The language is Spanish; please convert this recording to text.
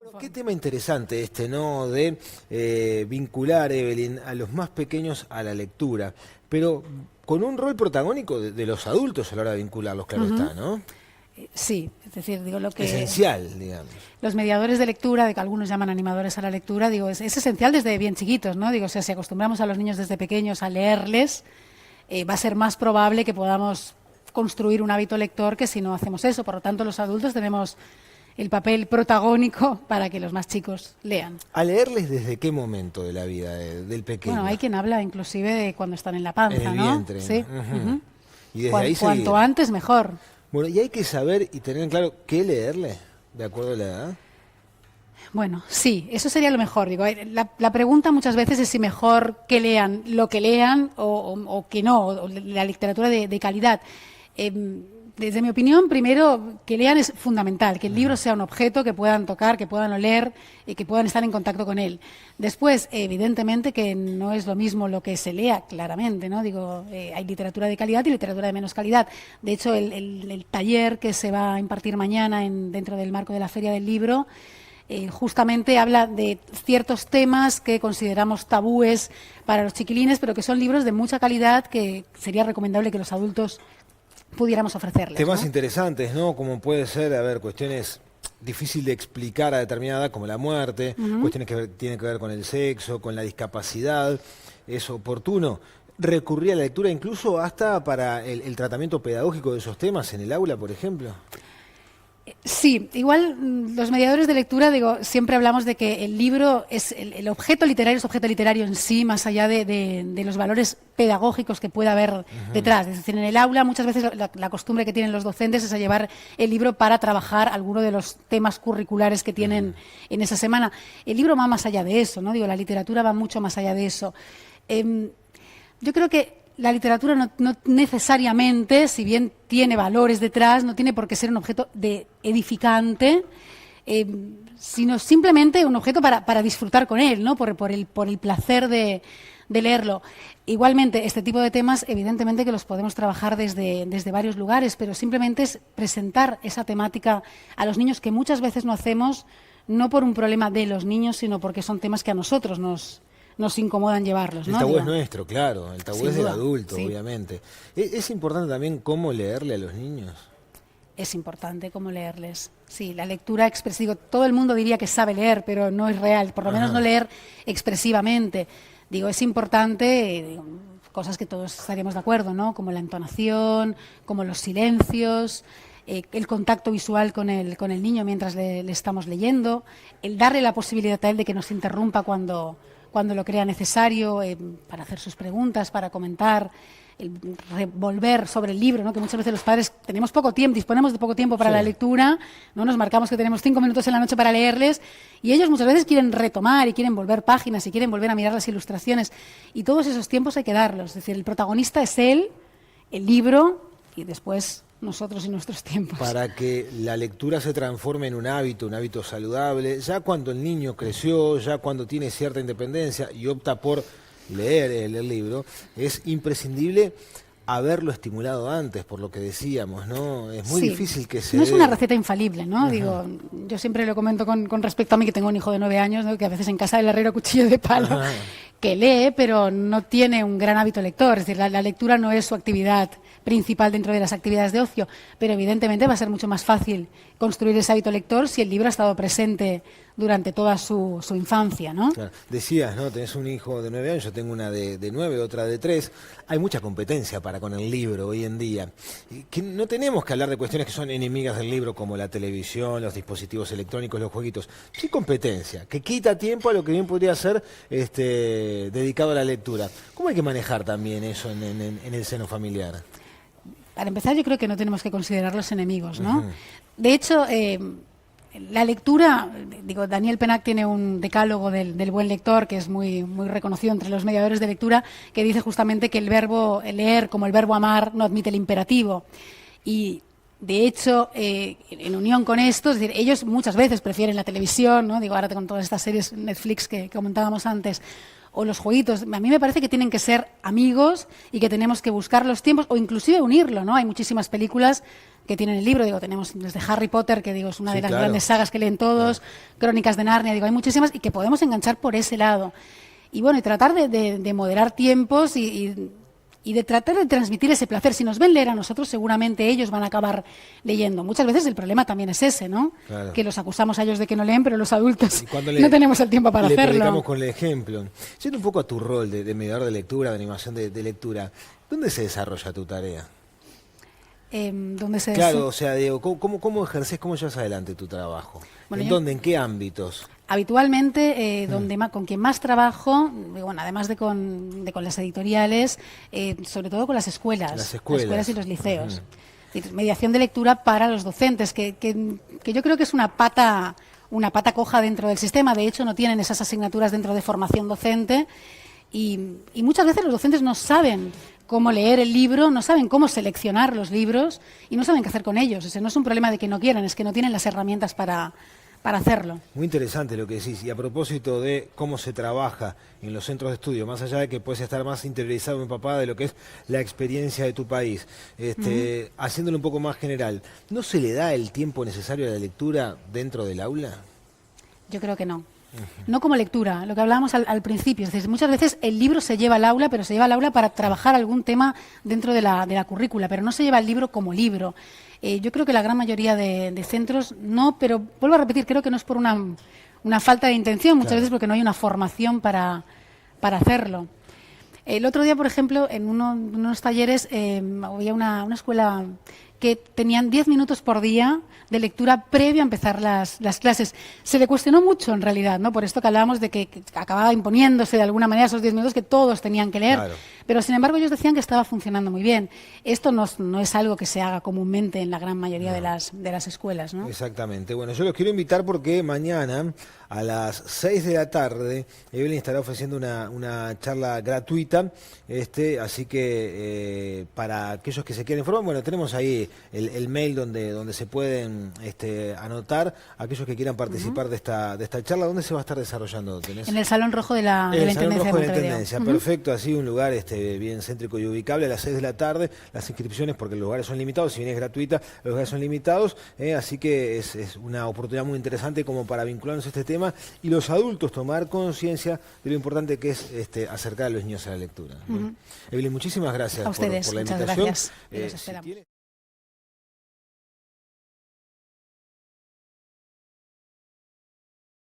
Bueno, qué tema interesante este, ¿no? De vincular, Evelyn, a los más pequeños a la lectura, pero con un rol protagónico de los adultos a la hora de vincularlos, claro está, ¿no? Sí, es decir, digo lo que Esencial, digamos. los mediadores de lectura, de que algunos llaman animadores a la lectura, digo, es esencial desde bien chiquitos, ¿no? Digo, o sea, si acostumbramos a los niños desde pequeños a leerles, va a ser más probable que podamos construir un hábito lector que si no hacemos eso. Por lo tanto, los adultos tenemos el papel protagónico para que los más chicos lean. ¿A leerles desde qué momento de la vida del pequeño? Bueno, hay quien habla inclusive de cuando están en la panza, En el ¿no? vientre. Sí. Ujú. Y desde ahí seguir. Cuanto antes, mejor. Bueno, y hay que saber y tener en claro qué leerle, de acuerdo a la edad. Bueno, sí, eso sería lo mejor. Digo, la pregunta muchas veces es si mejor que lean lo que lean o que no, o la literatura de calidad. Desde mi opinión, primero, que lean es fundamental, que el libro sea un objeto que puedan tocar, que puedan oler y que puedan estar en contacto con él. Después, evidentemente, que no es lo mismo lo que se lea, claramente, ¿no? Digo, hay literatura de calidad y literatura de menos calidad. De hecho, el taller que se va a impartir mañana dentro del marco de la Feria del Libro justamente habla de ciertos temas que consideramos tabúes para los chiquilines, pero que son libros de mucha calidad que sería recomendable que los adultos pudiéramos ofrecerles. Temas ¿no? interesantes, ¿no? Como puede ser, a ver, cuestiones difíciles de explicar a determinada edad, como la muerte, cuestiones que tienen que ver con el sexo, con la discapacidad. Es oportuno recurrir a la lectura incluso hasta para el tratamiento pedagógico de esos temas en el aula, por ejemplo. Sí, igual los mediadores de lectura, digo, siempre hablamos de que el libro es el objeto literario, es objeto literario en sí, más allá de los valores pedagógicos que pueda haber detrás. Es decir, en el aula muchas veces la costumbre que tienen los docentes es a llevar el libro para trabajar alguno de los temas curriculares que tienen en esa semana. El libro va más allá de eso, ¿no? Digo, la literatura va mucho más allá de eso. Yo creo que la literatura no necesariamente, si bien tiene valores detrás, no tiene por qué ser un objeto edificante, sino simplemente un objeto para disfrutar con él, ¿no? por el placer de leerlo. Igualmente, este tipo de temas, evidentemente que los podemos trabajar desde varios lugares, pero simplemente es presentar esa temática a los niños, que muchas veces no hacemos, no por un problema de los niños, sino porque son temas que a nosotros nos incomodan llevarlos, ¿no? El tabú es nuestro, claro, el tabú Sin es del duda, adulto, sí. obviamente. ¿Es importante también cómo leerle a los niños? Es importante cómo leerles. Sí, la lectura expresiva. Todo el mundo diría que sabe leer, pero no es real, por lo menos no leer expresivamente. Digo, es importante, cosas que todos estaríamos de acuerdo, ¿no? Como la entonación, como los silencios, el contacto visual con el niño mientras le estamos leyendo, el darle la posibilidad a él de que nos interrumpa cuando lo crea necesario, para hacer sus preguntas, para comentar, el revolver sobre el libro, ¿no? Que muchas veces los padres tenemos poco tiempo, disponemos de poco tiempo para la lectura, no nos marcamos que tenemos 5 minutos en la noche para leerles, y ellos muchas veces quieren retomar y quieren volver páginas y quieren volver a mirar las ilustraciones, y todos esos tiempos hay que darlos. Es decir, el protagonista es él, el libro, y después nosotros y nuestros tiempos. Para que la lectura se transforme en un hábito saludable, ya cuando el niño creció, ya cuando tiene cierta independencia y opta por leer el libro, es imprescindible haberlo estimulado antes, por lo que decíamos, ¿no? Es muy difícil que se No es una receta infalible, ¿no? Digo, yo siempre lo comento con respecto a mí, que tengo un hijo de 9 años, ¿no? Que a veces en casa del herrero cuchillo de palo, que lee, pero no tiene un gran hábito lector. Es decir, la lectura no es su actividad principal dentro de las actividades de ocio, pero evidentemente va a ser mucho más fácil construir ese hábito lector si el libro ha estado presente durante toda su infancia, ¿no? Claro. Decías, ¿no? Tenés un hijo de 9 años, yo tengo una de 9, otra de 3. Hay mucha competencia para con el libro hoy en día. Que no tenemos que hablar de cuestiones que son enemigas del libro, como la televisión, los dispositivos electrónicos, los jueguitos. Sí, competencia, que quita tiempo a lo que bien podría ser dedicado a la lectura. ¿Cómo hay que manejar también eso en el seno familiar? Para empezar, yo creo que no tenemos que considerarlos enemigos, ¿no? De hecho, la lectura, digo, Daniel Pennac tiene un decálogo del buen lector que es muy reconocido entre los mediadores de lectura, que dice justamente que el verbo leer, como el verbo amar, no admite el imperativo. Y de hecho, en unión con esto, es decir, ellos muchas veces prefieren la televisión, ¿no? Digo, ahora con todas estas series Netflix que comentábamos antes, o los jueguitos. A mí me parece que tienen que ser amigos y que tenemos que buscar los tiempos o inclusive unirlo, ¿no? Hay muchísimas películas que tienen el libro, digo, tenemos desde Harry Potter, que digo, es una de las grandes sagas que leen todos, Crónicas de Narnia, digo, hay muchísimas y que podemos enganchar por ese lado. Y bueno, y tratar de moderar tiempos y de tratar de transmitir ese placer. Si nos ven leer a nosotros, seguramente ellos van a acabar leyendo. Muchas veces el problema también es ese, ¿no? Claro. Que los acusamos a ellos de que no leen, pero los adultos no tenemos el tiempo para hacerlo. Le predicamos con el ejemplo. Yendo un poco a tu rol de mediador de lectura, de animación de lectura, ¿dónde se desarrolla tu tarea? ¿Dónde se Claro, o sea, digo, ¿cómo ejerces, cómo llevas adelante tu trabajo? Bueno, ¿En dónde, en qué ámbitos? Habitualmente, con quien más trabajo, bueno, además de con las editoriales, sobre todo con las escuelas y los liceos. Mediación de lectura para los docentes, que yo creo que es una pata coja dentro del sistema. De hecho, no tienen esas asignaturas dentro de formación docente y muchas veces los docentes no saben cómo leer el libro, no saben cómo seleccionar los libros y no saben qué hacer con ellos. O sea, no es un problema de que no quieran, es que no tienen las herramientas para hacerlo. Muy interesante lo que decís. Y a propósito de cómo se trabaja en los centros de estudio, más allá de que puedes estar más interiorizado, empapada de lo que es la experiencia de tu país, haciéndolo un poco más general, ¿no se le da el tiempo necesario a la lectura dentro del aula? Yo creo que no. No como lectura, lo que hablábamos al principio. Es decir, muchas veces el libro se lleva al aula, pero se lleva al aula para trabajar algún tema dentro de la currícula, pero no se lleva el libro como libro. Yo creo que la gran mayoría de centros no, pero vuelvo a repetir, creo que no es por una falta de intención, muchas veces porque no hay una formación para hacerlo. El otro día, por ejemplo, en unos talleres había una escuela que tenían 10 minutos por día de lectura previo a empezar las clases. Se le cuestionó mucho, en realidad, ¿no? Por esto que hablábamos de que acababa imponiéndose de alguna manera esos 10 minutos que todos tenían que leer. Claro. Pero, sin embargo, ellos decían que estaba funcionando muy bien. Esto no es algo que se haga comúnmente en la gran mayoría de las escuelas, ¿no? Exactamente. Bueno, yo los quiero invitar porque mañana a las 6 de la tarde Evelyn estará ofreciendo una charla gratuita, así que para aquellos que se quieran informar, bueno, tenemos ahí el mail donde se pueden anotar aquellos que quieran participar de esta charla. ¿Dónde se va a estar desarrollando? ¿Tenés? En el Salón Rojo de la Intendencia de Montevideo. Perfecto, así un lugar bien céntrico y ubicable a las 6 de la tarde. Las inscripciones, porque los lugares son limitados, si bien es gratuita, los lugares son limitados, así que es una oportunidad muy interesante como para vincularnos a este tema y los adultos tomar conciencia de lo importante que es acercar a los niños a la lectura. Evelyn, muchísimas gracias a ustedes, por la muchas invitación. Gracias. Los esperamos.